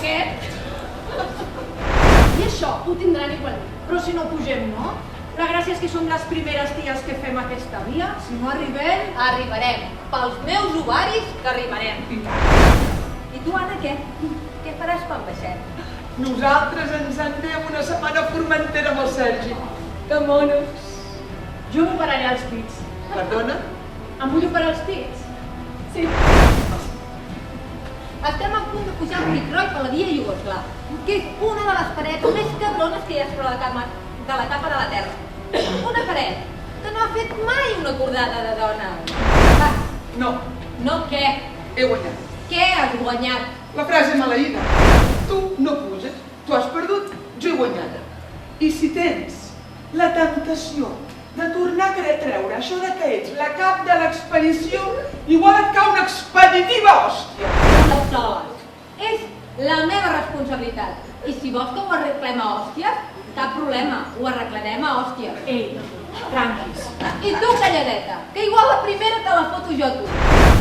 aquest. I això ho tindran igualment. Però si no pugem, no? La gràcia és que som les primeres ties que fem aquesta via. Si no arribem... Arribarem. Pels meus ovaris que arribarem. I tu, Anna, què? Què faràs quan baixem? Nosaltres ens en anem una setmana a Formentera amb el Sergi. Que monos. Jo m'operaré els pits. Perdona? Em vull operar els pits? Sí. Estem a punt de pujar el Picroy per la via Iugoslav, que és una de les parets més cabrones que hi ha sobre la capa de la Terra. Una paret que no ha fet mai una acordada de dona. Va, No, no què? he guanyat. Què has guanyat? La frase maleïda. Tu no puges, tu has perdut, jo he guanyat. I si tens la temptació de tornar a querer treure això de que ets la cap de l'expedició, igual et cau una expeditiva hòstia. No soles. És la meva responsabilitat. I si vols que ho arreglem a hòsties, cap problema, ho arreglarem a hòsties. Ei, tranquis. I tu, calladeta, que igual la primera te la foto jo a tu.